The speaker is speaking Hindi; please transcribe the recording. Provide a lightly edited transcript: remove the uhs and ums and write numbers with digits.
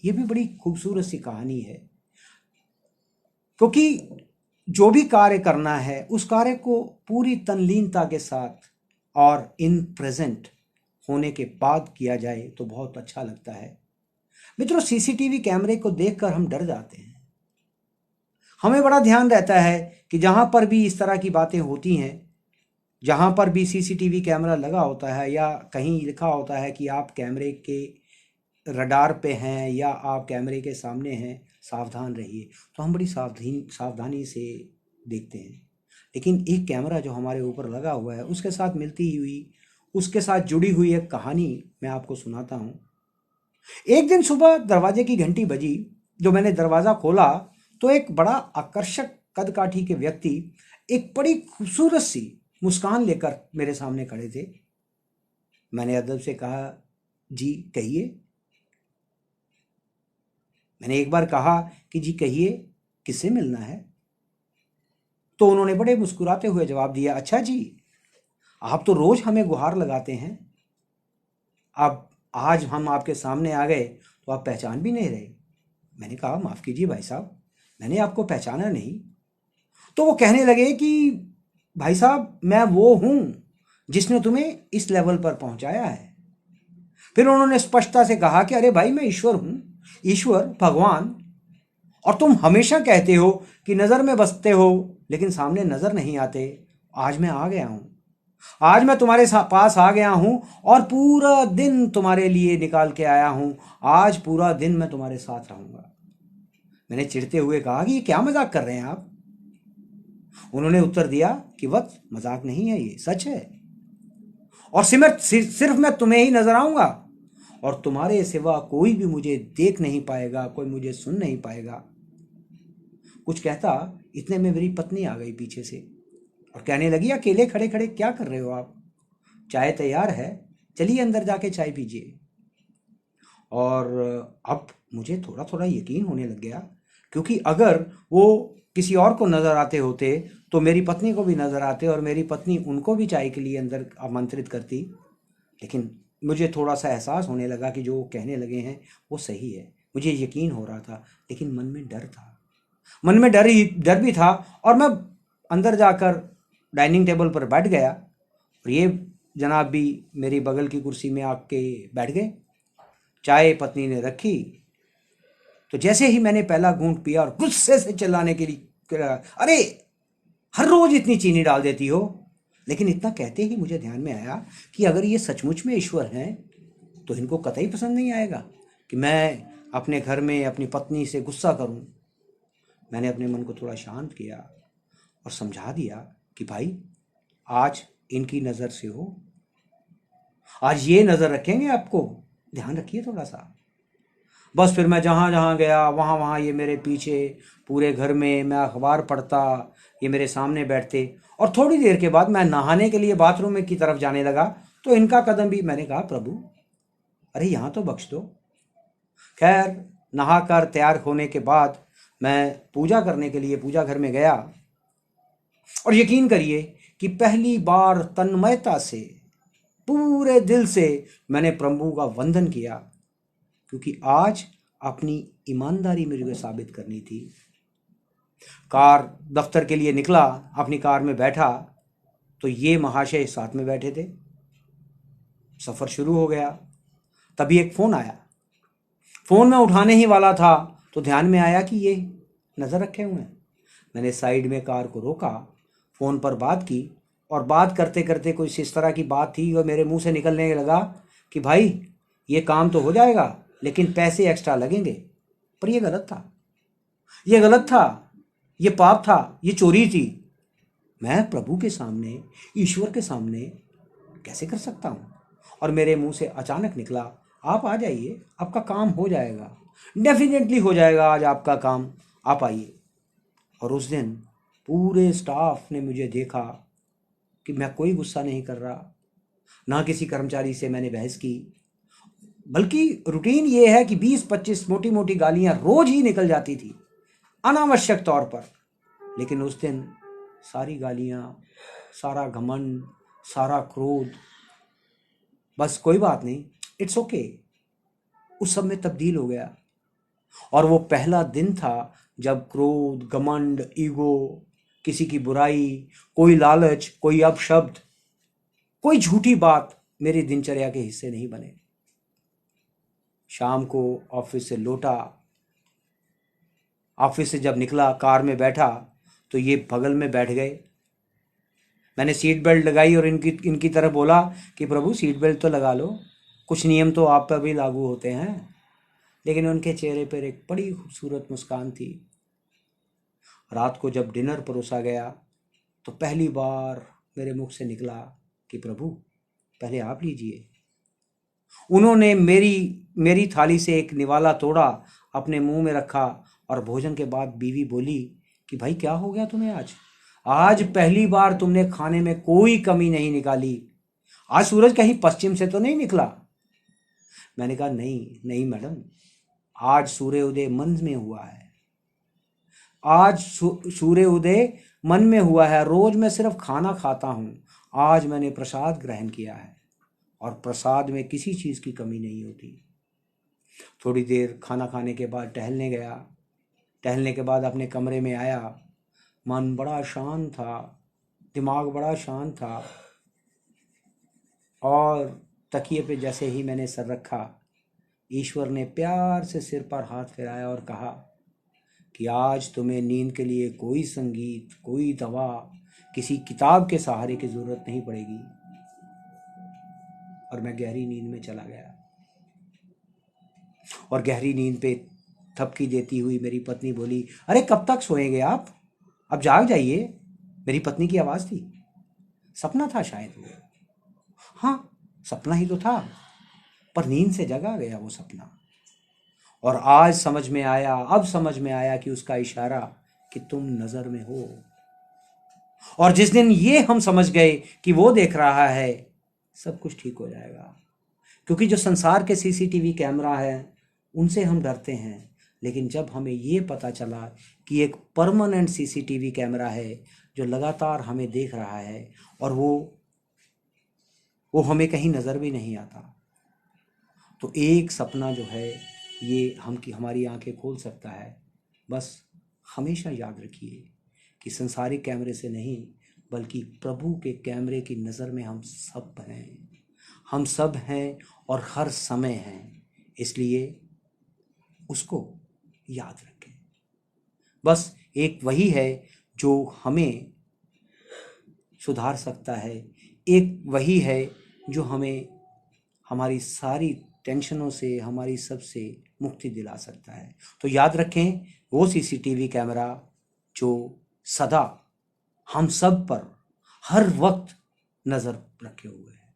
ये भी बड़ी खूबसूरत सी कहानी है, क्योंकि जो भी कार्य करना है उस कार्य को पूरी तल्लीनता के साथ और इन प्रेजेंट होने के बाद किया जाए तो बहुत अच्छा लगता है। मित्रों, सीसीटीवी कैमरे को देखकर हम डर जाते हैं। हमें बड़ा ध्यान रहता है कि जहां पर भी इस तरह की बातें होती हैं, जहां पर भी सीसीटीवी कैमरा लगा होता है या कहीं लिखा होता है कि आप कैमरे के रडार पे हैं या आप कैमरे के सामने हैं, सावधान रहिए, तो हम बड़ी सावधानी से देखते हैं। लेकिन एक कैमरा जो हमारे ऊपर लगा हुआ है, उसके साथ मिलती हुई, उसके साथ जुड़ी हुई एक कहानी मैं आपको सुनाता हूँ। एक दिन सुबह दरवाजे की घंटी बजी। जो मैंने दरवाज़ा खोला तो एक बड़ा आकर्षक कदकाठी के व्यक्ति एक बड़ी खूबसूरत सी मुस्कान लेकर मेरे सामने खड़े थे। मैंने अदब से कहा, जी कहिए। मैंने एक बार कहा कि जी कहिए, किससे मिलना है? तो उन्होंने बड़े मुस्कुराते हुए जवाब दिया, अच्छा जी, आप तो रोज हमें गुहार लगाते हैं, अब आज हम आपके सामने आ गए तो आप पहचान भी नहीं रहे। मैंने कहा, माफ़ कीजिए भाई साहब, मैंने आपको पहचाना नहीं। तो वो कहने लगे कि भाई साहब, मैं वो हूँ जिसने तुम्हें इस लेवल पर पहुंचाया है। फिर उन्होंने स्पष्टता से कहा कि अरे भाई, मैं ईश्वर हूँ, ईश्वर भगवान। और तुम हमेशा कहते हो कि नज़र में बसते हो लेकिन सामने नज़र नहीं आते। आज मैं आ गया हूँ, आज मैं तुम्हारे पास आ गया हूँ और पूरा दिन तुम्हारे लिए निकाल के आया हूँ। आज पूरा दिन मैं तुम्हारे साथ रहूँगा। मैंने चिढ़ते हुए कहा कि ये क्या मजाक कर रहे हैं आप? उन्होंने उत्तर दिया कि वक्त मजाक नहीं है, ये सच है। और सिर्फ मैं तुम्हें ही नजर आऊंगा और तुम्हारे सिवा कोई भी मुझे देख नहीं पाएगा, कोई मुझे सुन नहीं पाएगा। कुछ कहता इतने में मेरी पत्नी आ गई पीछे से और कहने लगी, अकेले खड़े खड़े क्या कर रहे हो आप? चाय तैयार है, चलिए अंदर जाके चाय पीजिए। और अब मुझे थोड़ा थोड़ा यकीन होने लग गया, क्योंकि अगर वो किसी और को नज़र आते होते तो मेरी पत्नी को भी नज़र आते और मेरी पत्नी उनको भी चाय के लिए अंदर आमंत्रित करती। लेकिन मुझे थोड़ा सा एहसास होने लगा कि जो वो कहने लगे हैं वो सही है। मुझे यकीन हो रहा था, लेकिन मन में डर था, मन में डर भी था। और मैं अंदर जाकर डाइनिंग टेबल पर बैठ गया और ये जनाब भी मेरी बगल की कुर्सी में आके बैठ गए। चाय पत्नी ने रखी तो जैसे ही मैंने पहला घूंट पिया और गुस्से से चिल्लाने के लिए, अरे हर रोज इतनी चीनी डाल देती हो। लेकिन इतना कहते ही मुझे ध्यान में आया कि अगर ये सचमुच में ईश्वर हैं तो इनको कतई पसंद नहीं आएगा कि मैं अपने घर में अपनी पत्नी से गुस्सा करूं। मैंने अपने मन को थोड़ा शांत किया और समझा दिया कि भाई, आज इनकी नज़र से हो, आज ये नज़र रखेंगे आपको, ध्यान रखिए थोड़ा सा। बस फिर मैं जहाँ जहाँ गया वहाँ वहाँ ये मेरे पीछे, पूरे घर में मैं अखबार पढ़ता, ये मेरे सामने बैठते। और थोड़ी देर के बाद मैं नहाने के लिए बाथरूम में की तरफ जाने लगा तो इनका कदम भी, मैंने कहा, प्रभु अरे यहाँ तो बख्श दो। खैर, नहाकर तैयार होने के बाद मैं पूजा करने के लिए पूजा घर में गया और यकीन करिए कि पहली बार तन्मयता से, पूरे दिल से मैंने प्रभु का वंदन किया, क्योंकि आज अपनी ईमानदारी मुझे साबित करनी थी। कार दफ्तर के लिए निकला, अपनी कार में बैठा तो ये महाशय साथ में बैठे थे। सफ़र शुरू हो गया, तभी एक फ़ोन आया। फ़ोन में उठाने ही वाला था तो ध्यान में आया कि ये नज़र रखे हुए हैं। मैंने साइड में कार को रोका, फ़ोन पर बात की और बात करते करते कुछ इस तरह की बात थी और मेरे मुंह से निकलने लगा कि भाई, ये काम तो हो जाएगा लेकिन पैसे एक्स्ट्रा लगेंगे। पर यह गलत था, ये गलत था, ये पाप था, ये चोरी थी। मैं प्रभु के सामने, ईश्वर के सामने कैसे कर सकता हूँ? और मेरे मुंह से अचानक निकला, आप आ जाइए, आपका काम हो जाएगा, डेफिनेटली हो जाएगा आज आपका काम, आप आइए। और उस दिन पूरे स्टाफ ने मुझे देखा कि मैं कोई गुस्सा नहीं कर रहा, ना किसी कर्मचारी से मैंने बहस की, बल्कि रूटीन ये है कि 20-25 मोटी मोटी गालियां रोज ही निकल जाती थी अनावश्यक तौर पर। लेकिन उस दिन सारी गालियां, सारा घमंड, सारा क्रोध, बस कोई बात नहीं, इट्स ओके, उस सब में तब्दील हो गया। और वो पहला दिन था जब क्रोध, घमंड, ईगो, किसी की बुराई, कोई लालच, कोई अपशब्द, कोई झूठी बात मेरी दिनचर्या के हिस्से नहीं बने। शाम को ऑफिस से लौटा, ऑफिस से जब निकला, कार में बैठा तो ये बगल में बैठ गए। मैंने सीट बेल्ट लगाई और इनकी तरफ बोला कि प्रभु सीट बेल्ट तो लगा लो, कुछ नियम तो आप पर भी लागू होते हैं। लेकिन उनके चेहरे पर एक बड़ी खूबसूरत मुस्कान थी। रात को जब डिनर परोसा गया तो पहली बार मेरे मुख से निकला कि प्रभु पहले आप लीजिए। उन्होंने मेरी थाली से एक निवाला तोड़ा, अपने मुंह में रखा और भोजन के बाद बीवी बोली कि भाई क्या हो गया तुम्हें आज? आज पहली बार तुमने खाने में कोई कमी नहीं निकाली। आज सूरज कहीं पश्चिम से तो नहीं निकला? मैंने कहा नहीं नहीं मैडम, आज सूर्य उदय मन में हुआ है। आज सूर्य उदय मन में हुआ है। रोज मैं सिर्फ खाना खाता हूँ, आज मैंने प्रसाद ग्रहण किया है और प्रसाद में किसी चीज़ की कमी नहीं होती। थोड़ी देर खाना खाने के बाद टहलने गया। टहलने के बाद अपने कमरे में आया। मन बड़ा शांत था, दिमाग बड़ा शांत था। और तकिए पे जैसे ही मैंने सर रखा, ईश्वर ने प्यार से सिर पर हाथ फिराया और कहा कि आज तुम्हें नींद के लिए कोई संगीत, कोई दवा, किसी किताब के सहारे की ज़रूरत नहीं पड़ेगी। और मैं गहरी नींद में चला गया। और गहरी नींद पे थपकी देती हुई मेरी पत्नी बोली, अरे कब तक सोएंगे आप? अब जाग जाइए। मेरी पत्नी की आवाज़ थी। सपना था शायद वो। हाँ, सपना ही तो था, पर नींद से जगा गया वो सपना। और आज समझ में आया, अब समझ में आया कि उसका इशारा कि तुम नज़र में हो। और जिस दिन ये हम समझ गए कि वो देख रहा है, सब कुछ ठीक हो जाएगा। क्योंकि जो संसार के सीसीटीवी कैमरा है उनसे हम डरते हैं, लेकिन जब हमें ये पता चला कि एक परमानेंट सीसीटीवी कैमरा है जो लगातार हमें देख रहा है और वो हमें कहीं नज़र भी नहीं आता, तो एक सपना जो है ये हमारी आंखें खोल सकता है। बस हमेशा याद रखिए कि संसारिक कैमरे से नहीं, बल्कि प्रभु के कैमरे की नज़र में हम सब हैं। हम सब हैं और हर समय हैं, इसलिए उसको याद रखें। बस एक वही है जो हमें सुधार सकता है, एक वही है जो हमें हमारी सारी टेंशनों से, हमारी सबसे मुक्ति दिला सकता है। तो याद रखें वो सीसीटीवी कैमरा जो सदा हम सब पर हर वक्त नज़र रखे हुए है।